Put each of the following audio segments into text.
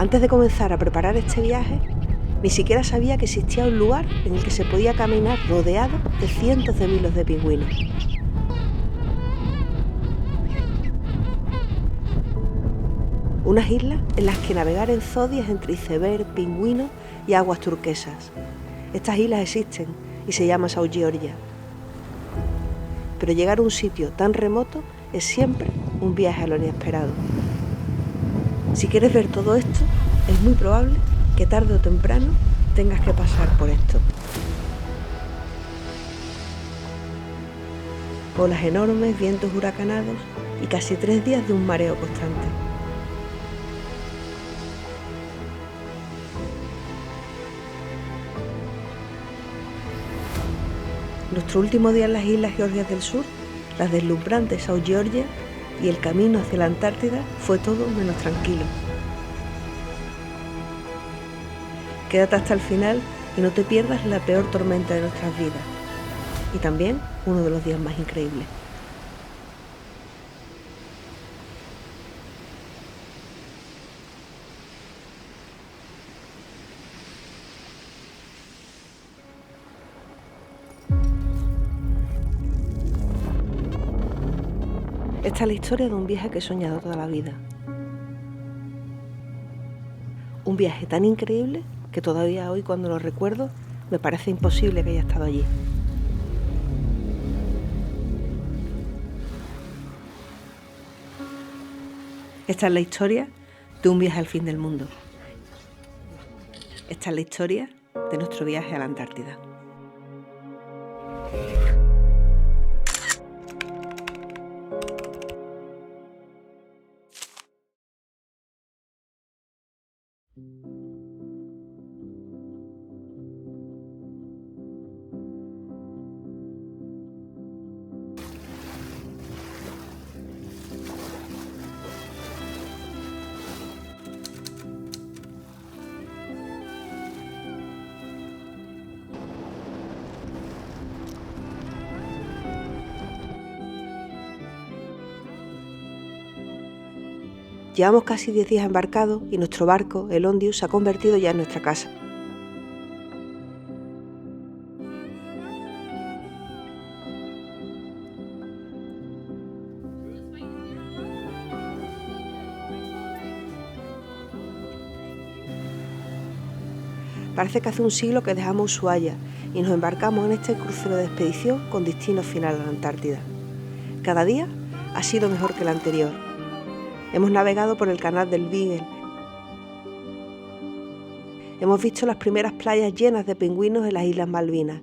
Antes de comenzar a preparar este viaje, ni siquiera sabía que existía un lugar en el que se podía caminar rodeado de cientos de miles de pingüinos. Unas islas en las que navegar en zodias entre iceberg, pingüinos y aguas turquesas. Estas islas existen y se llama South Georgia. Pero llegar a un sitio tan remoto es siempre un viaje a lo inesperado. Si quieres ver todo esto, es muy probable que tarde o temprano tengas que pasar por esto. Olas enormes, vientos huracanados y casi 3 días de un mareo constante. Nuestro último día en las Islas Georgias del Sur, las deslumbrantes South Georgia y el camino hacia la Antártida fue todo menos tranquilo. Quédate hasta el final y no te pierdas la peor tormenta de nuestras vidas. Y también uno de los días más increíbles. Esta es la historia de un viaje que he soñado toda la vida. Un viaje tan increíble que todavía hoy, cuando lo recuerdo, me parece imposible que haya estado allí. Esta es la historia de un viaje al fin del mundo. Esta es la historia de nuestro viaje a la Antártida. Llevamos casi 10 días embarcados y nuestro barco, el Ondius, se ha convertido ya en nuestra casa. Parece que hace un siglo que dejamos Ushuaia y nos embarcamos en este crucero de expedición con destino final a la Antártida. Cada día ha sido mejor que el anterior. Hemos navegado por el canal del Beagle. Hemos visto las primeras playas llenas de pingüinos en las Islas Malvinas.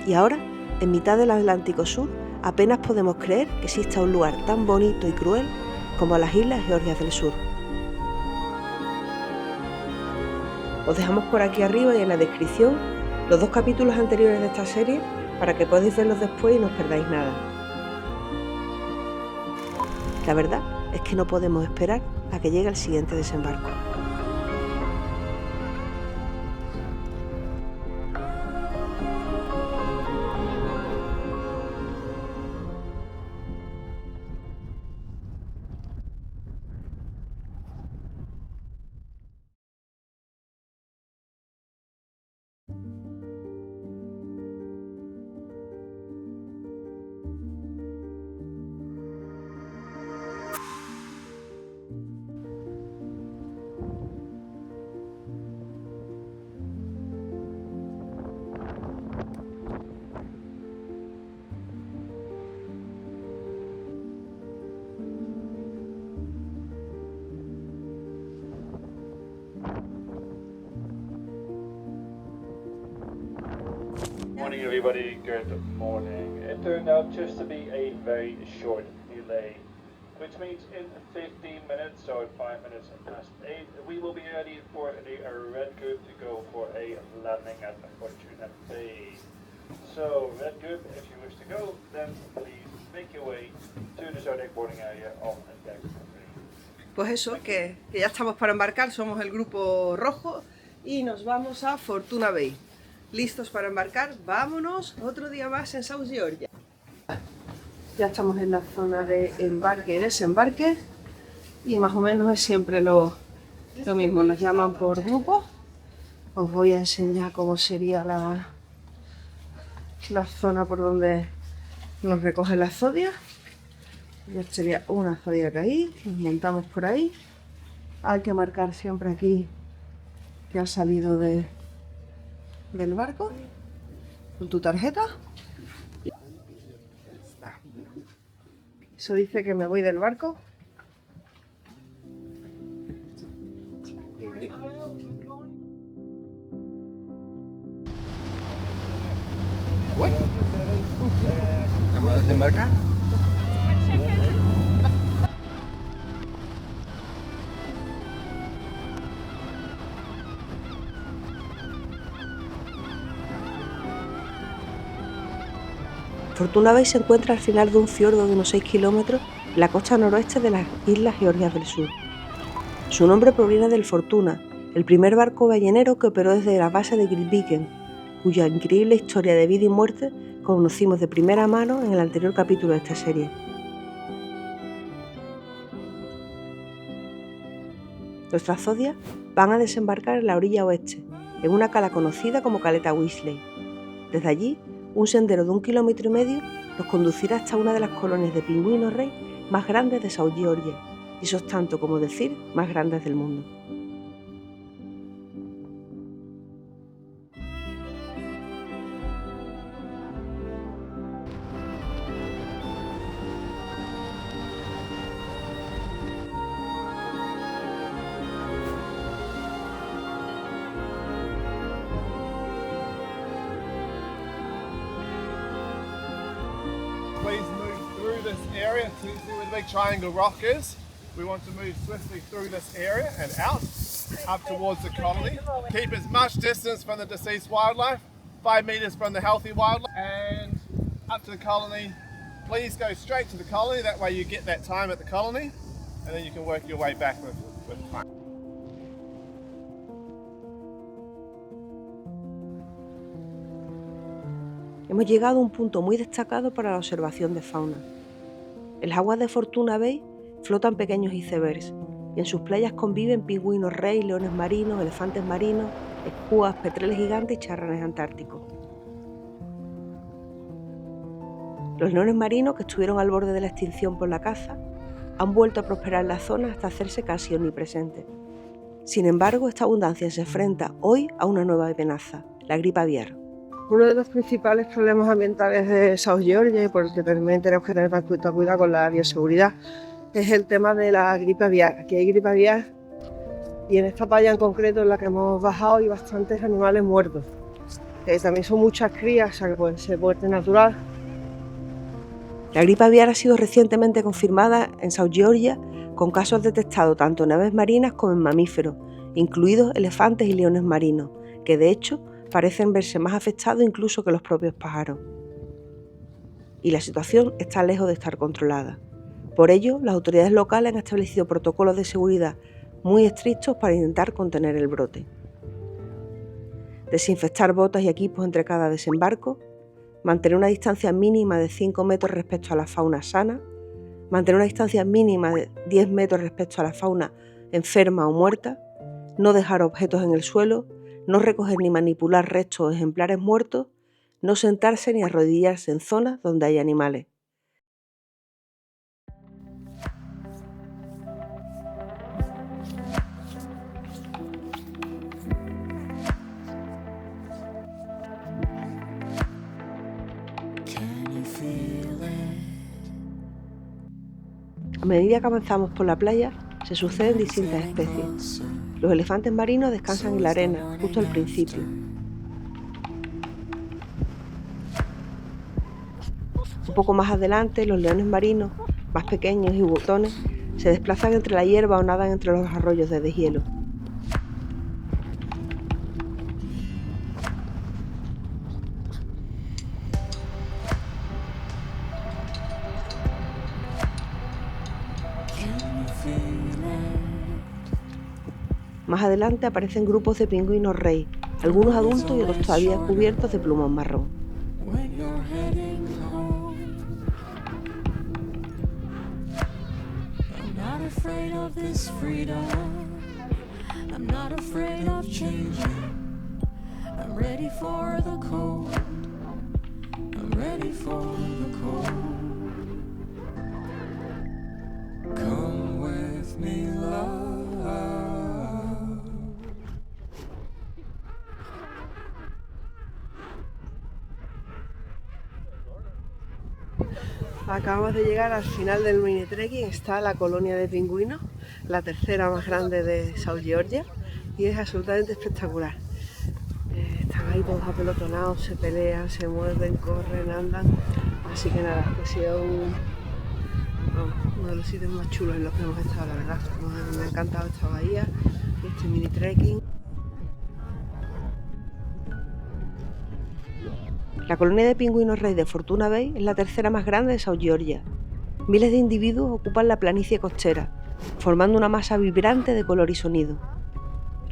Y ahora, en mitad del Atlántico Sur, apenas podemos creer que exista un lugar tan bonito y cruel como las Islas Georgias del Sur. Os dejamos por aquí arriba y en la descripción los 2 capítulos anteriores de esta serie para que podáis verlos después y no os perdáis nada. La verdad es que no podemos esperar a que llegue el siguiente desembarco. Morning everybody, good morning. It turned out just to be a very short delay, which means in 15 minutes, so in 5 minutes past 8, we will be ready for a red group to go for a landing at Fortuna Bay. So, red group, if you wish to go, then please make your way to the Zodiac boarding area on deck 3. Pues eso, que ya estamos para embarcar, somos el grupo rojo y nos vamos a Fortuna Bay. ¿Listos para embarcar? Vámonos, otro día más en South Georgia. Ya estamos en la zona de embarque y desembarque Y más o menos es siempre lo mismo, nos llaman por grupo. Os voy a enseñar cómo sería la zona por donde nos recogen las zodias. Ya sería una zodiaca ahí, nos montamos por ahí. Hay que marcar siempre aquí que has salido del barco con tu tarjeta. Eso dice que me voy del barco. ¿Vamos a desembarcar? Fortuna Bay se encuentra al final de un fiordo de unos 6 kilómetros en la costa noroeste de las Islas Georgias del Sur. Su nombre proviene del Fortuna, el primer barco ballenero que operó desde la base de Grytviken, cuya increíble historia de vida y muerte conocimos de primera mano en el anterior capítulo de esta serie. Nuestras zodias van a desembarcar en la orilla oeste, en una cala conocida como Caleta Weasley. Desde allí, un sendero de 1,5 kilómetros nos conducirá hasta una de las colonias de pingüinos rey más grandes de South Georgia, y eso es tanto como decir más grandes del mundo. Please move through this area. See where the big triangle rock is? We want to move swiftly through this area and out, up towards the colony. Keep as much distance from the deceased wildlife, 5 meters from the healthy wildlife, and up to the colony. Please go straight to the colony, that way you get that time at the colony, and then you can work your way back with time. Hemos llegado a un punto muy destacado para la observación de fauna. En las aguas de Fortuna Bay flotan pequeños icebergs y en sus playas conviven pingüinos rey, leones marinos, elefantes marinos, escúas, petreles gigantes y charranes antárticos. Los leones marinos, que estuvieron al borde de la extinción por la caza, han vuelto a prosperar en la zona hasta hacerse casi omnipresentes. Sin embargo, esta abundancia se enfrenta hoy a una nueva amenaza, la gripe aviar. Uno de los principales problemas ambientales de South Georgia, y por el que también tenemos que tener tanto cuidado con la bioseguridad, es el tema de la gripe aviar. Aquí hay gripe aviar y en esta playa en concreto en la que hemos bajado hay bastantes animales muertos. También son muchas crías, o sea que puede ser muerte natural. La gripe aviar ha sido recientemente confirmada en South Georgia con casos detectados tanto en aves marinas como en mamíferos, incluidos elefantes y leones marinos, que de hecho parecen verse más afectados incluso que los propios pájaros. Y la situación está lejos de estar controlada. Por ello, las autoridades locales han establecido protocolos de seguridad muy estrictos para intentar contener el brote. Desinfectar botas y equipos entre cada desembarco, mantener una distancia mínima de 5 metros respecto a la fauna sana, mantener una distancia mínima de 10 metros respecto a la fauna enferma o muerta, no dejar objetos en el suelo, no recoger ni manipular restos o ejemplares muertos, no sentarse ni arrodillarse en zonas donde hay animales. A medida que avanzamos por la playa, se suceden distintas especies. Los elefantes marinos descansan en la arena, justo al principio. Un poco más adelante, los leones marinos, más pequeños y botones, se desplazan entre la hierba o nadan entre los arroyos de deshielo. Más adelante aparecen grupos de pingüinos rey, algunos adultos y otros todavía cubiertos de plumón marrón. afraid of this freedom. I'm not afraid of changing. I'm ready for the cold. I'm ready for the cold. Come with me, love. Acabamos de llegar al final del mini trekking. Está la colonia de pingüinos, la tercera más grande de South Georgia, y es absolutamente espectacular. Están ahí todos apelotonados, se pelean, se muerden, corren, andan. Así que nada, ha sido uno de los sitios más chulos en los que hemos estado, la verdad. Me ha encantado esta bahía y este mini trekking. La colonia de pingüinos rey de Fortuna Bay es la tercera más grande de South Georgia. Miles de individuos ocupan la planicie costera, formando una masa vibrante de color y sonido.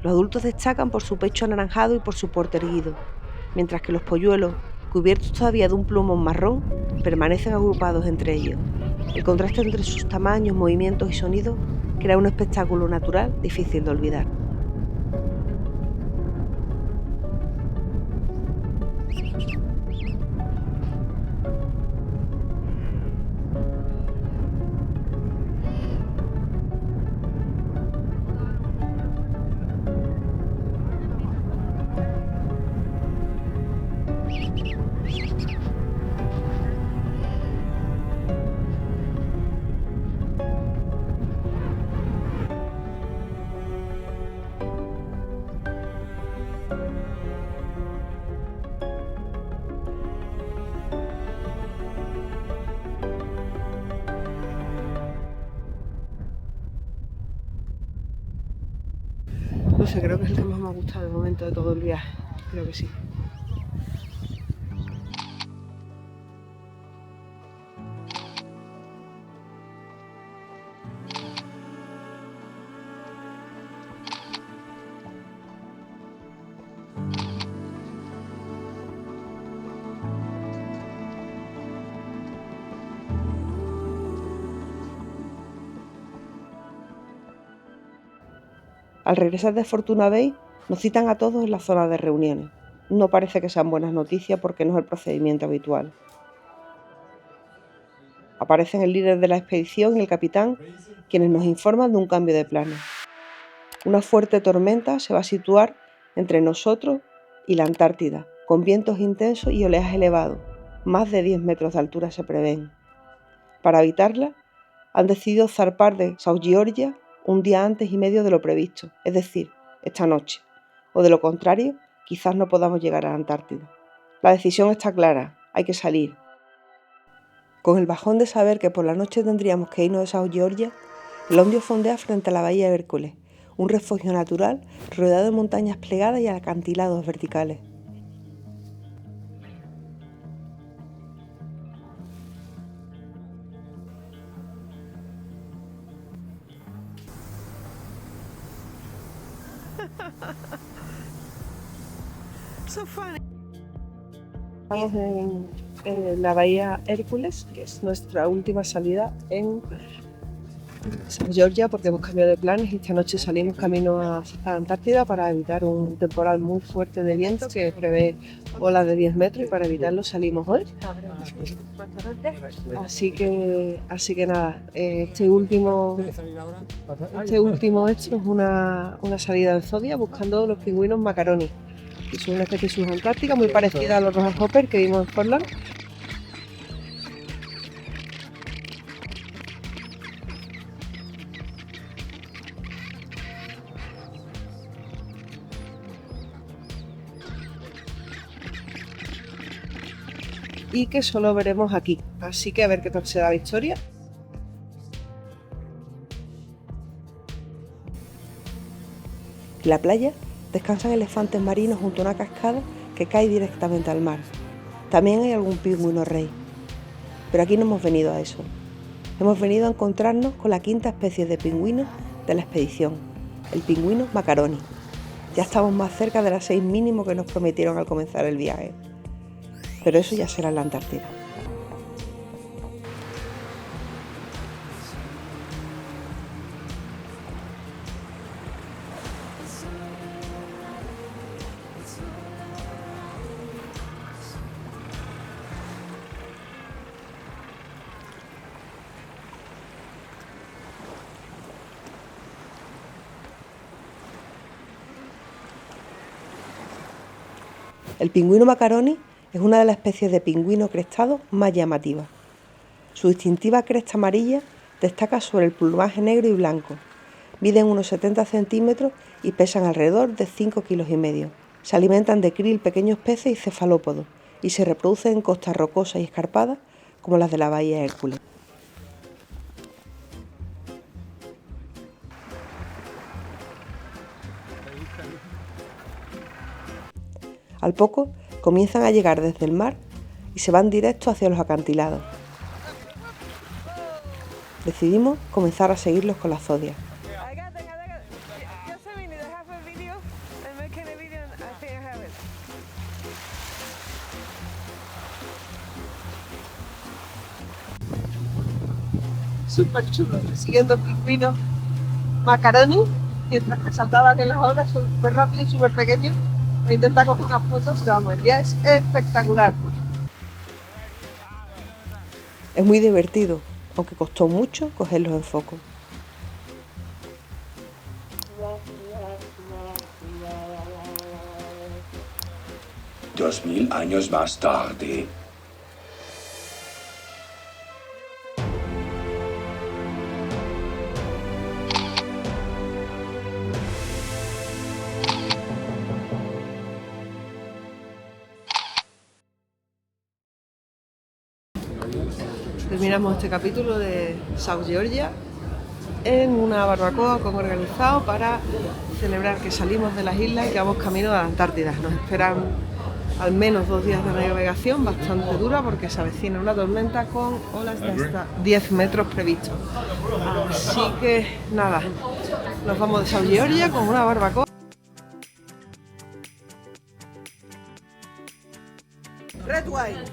Los adultos destacan por su pecho anaranjado y por su porte erguido, mientras que los polluelos, cubiertos todavía de un plumón marrón, permanecen agrupados entre ellos. El contraste entre sus tamaños, movimientos y sonidos crea un espectáculo natural difícil de olvidar. No sé, creo que es el que más me ha gustado de momento de todo el viaje. Creo que sí. Al regresar de Fortuna Bay, nos citan a todos en la zona de reuniones. No parece que sean buenas noticias porque no es el procedimiento habitual. Aparecen el líder de la expedición y el capitán, quienes nos informan de un cambio de planes. Una fuerte tormenta se va a situar entre nosotros y la Antártida, con vientos intensos y oleaje elevado. Más de 10 metros de altura se prevén. Para evitarla, han decidido zarpar de South Georgia un día antes y medio de lo previsto, es decir, esta noche, o de lo contrario, quizás no podamos llegar a la Antártida. La decisión está clara, hay que salir. Con el bajón de saber que por la noche tendríamos que irnos de South Georgia, el Ondio fondea frente a la bahía de Hércules, un refugio natural rodeado de montañas plegadas y acantilados verticales. So funny. Estamos en la bahía Hércules, que es nuestra última salida en South Georgia, porque hemos cambiado de planes y esta noche salimos camino a la Antártida para evitar un temporal muy fuerte de viento que prevé olas de 10 metros, y para evitarlo salimos hoy. Así que nada, este último hecho es una salida en Zodia buscando los pingüinos macaroni, que son una especie subantártica muy parecida a los Royal Hopper que vimos en Portland. Y que solo veremos aquí, así que a ver qué tal se da la historia. En la playa descansan elefantes marinos junto a una cascada que cae directamente al mar. También hay algún pingüino rey. Pero aquí no hemos venido a eso. Hemos venido a encontrarnos con la quinta especie de pingüino de la expedición, el pingüino macaroni. Ya estamos más cerca de las 6 mínimo que nos prometieron al comenzar el viaje. Pero eso ya será en la Antártida. El pingüino macaroni es una de las especies de pingüino crestado más llamativas. Su distintiva cresta amarilla destaca sobre el plumaje negro y blanco. Miden unos 70 centímetros y pesan alrededor de 5,5 kilos. Se alimentan de krill, pequeños peces y cefalópodos y se reproducen en costas rocosas y escarpadas como las de la bahía Hércules. Al poco comienzan a llegar desde el mar y se van directos hacia los acantilados. Decidimos comenzar a seguirlos con la zodia. Súper chulo, siguiendo pingüinos macaroni, mientras que saltaban en las olas, súper rápido y súper pequeño. Voy a intentar coger unas fotos, pero vamos, el día es espectacular. Es muy divertido, aunque costó mucho cogerlos en foco. $2000 años más tarde. Terminamos este capítulo de South Georgia en una barbacoa con organizado para celebrar que salimos de las islas y que vamos camino a la Antártida. Nos esperan al menos 2 días de navegación bastante dura porque se avecina una tormenta con olas de hasta 10 metros previstos. Así que nada, nos vamos de South Georgia con una barbacoa. Red wine.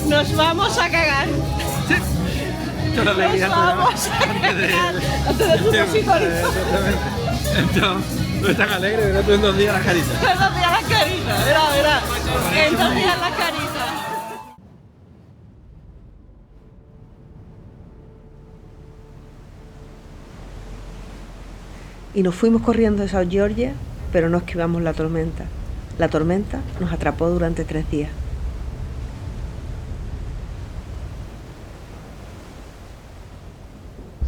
Nos vamos a cagar. Nos vamos a cagar. Antes de tu No es tan alegre, pero tú en 2 días las caritas. En 2 días las caritas, verá. En 2 días las caritas. Y nos fuimos corriendo de South Georgia, pero no esquivamos la tormenta. La tormenta nos atrapó durante 3 días.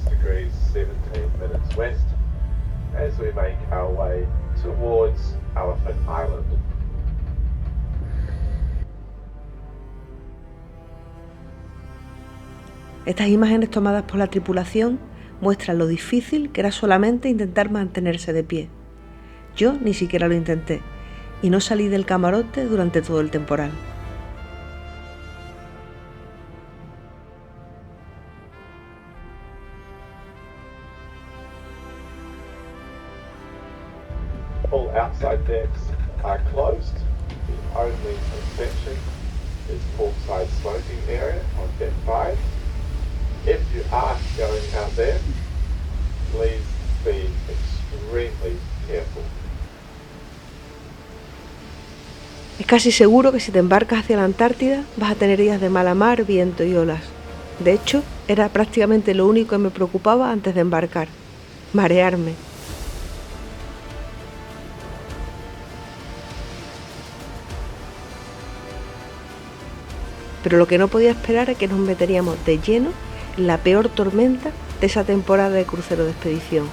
Degrees 17 minutes west as we make our way towards Elephant Island. Estas imágenes tomadas por la tripulación muestran lo difícil que era solamente intentar mantenerse de pie. Yo ni siquiera lo intenté y no salí del camarote durante todo el temporal. All outside decks are closed. The only exception is portside smoking area on deck 5. If you are going out there, please be extremely careful. Es casi seguro que si te embarcas hacia la Antártida vas a tener días de mala mar, viento y olas. De hecho, era prácticamente lo único que me preocupaba antes de embarcar: marearme. Pero lo que no podía esperar es que nos meteríamos de lleno en la peor tormenta de esa temporada de crucero de expedición.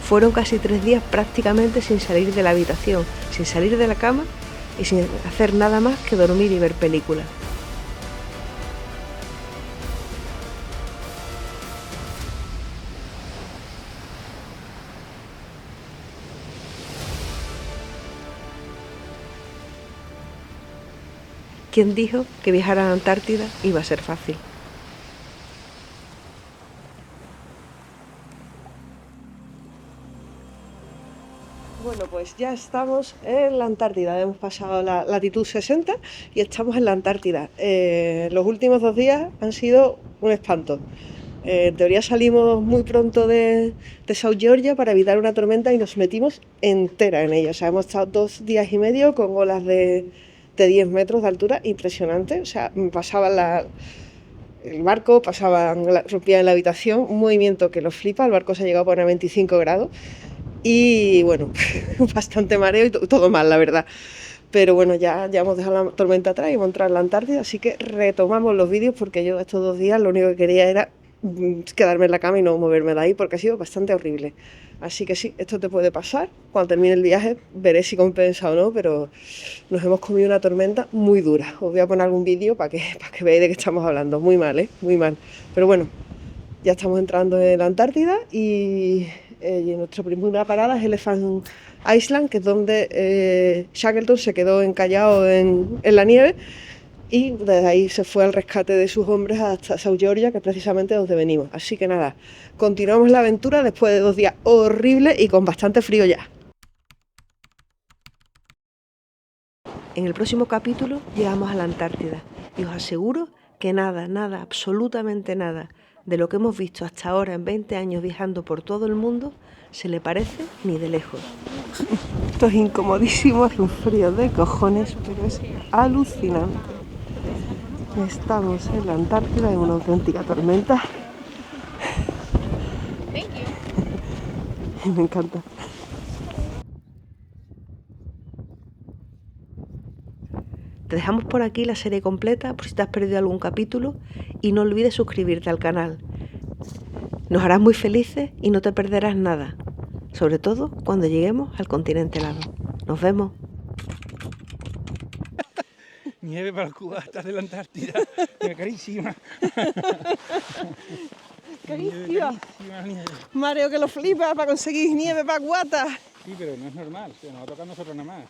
Fueron casi 3 días prácticamente sin salir de la habitación, sin salir de la cama y sin hacer nada más que dormir y ver películas. ¿Quién dijo que viajar a la Antártida iba a ser fácil? Bueno, pues ya estamos en la Antártida. Hemos pasado la latitud 60 y estamos en la Antártida. Los últimos 2 días han sido un espanto. En teoría salimos muy pronto de South Georgia para evitar una tormenta y nos metimos entera en ella. O sea, hemos estado 2 días y medio con olas de 10 metros de altura, impresionante. O sea, pasaban el barco, rompían en la habitación, un movimiento que los flipa. El barco se ha llegado a poner a 25 grados. Y bueno, bastante mareo y todo mal, la verdad. Pero bueno, ya hemos dejado la tormenta atrás y hemos entrado en la Antártida, así que retomamos los vídeos porque yo estos 2 días lo único que quería era quedarme en la cama y no moverme de ahí porque ha sido bastante horrible. Así que sí, esto te puede pasar. Cuando termine el viaje veré si compensa o no, pero nos hemos comido una tormenta muy dura. Os voy a poner algún vídeo para que veáis de qué estamos hablando. Muy mal, ¿eh? Muy mal. Pero bueno, ya estamos entrando en la Antártida y nuestra primera parada es Elephant Island, que es donde Shackleton se quedó encallado en la nieve y desde ahí se fue al rescate de sus hombres hasta South Georgia, que es precisamente donde venimos. Así que nada, continuamos la aventura después de 2 días horribles y con bastante frío ya. En el próximo capítulo llegamos a la Antártida y os aseguro que nada, absolutamente nada de lo que hemos visto hasta ahora en 20 años viajando por todo el mundo se le parece ni de lejos. Esto es incomodísimo, hace un frío de cojones, pero es alucinante. Estamos en la Antártida en una auténtica tormenta. Me encanta. Te dejamos por aquí la serie completa por si te has perdido algún capítulo y no olvides suscribirte al canal. Nos harás muy felices y no te perderás nada, sobre todo cuando lleguemos al continente helado. Nos vemos. Nieve para los cubatas de la Antártida. Carísima. Carísima. Nieve. Mareo que lo flipa para conseguir nieve para cuatas. Sí, pero no es normal. O sea, nos va a tocar a nosotros nada más.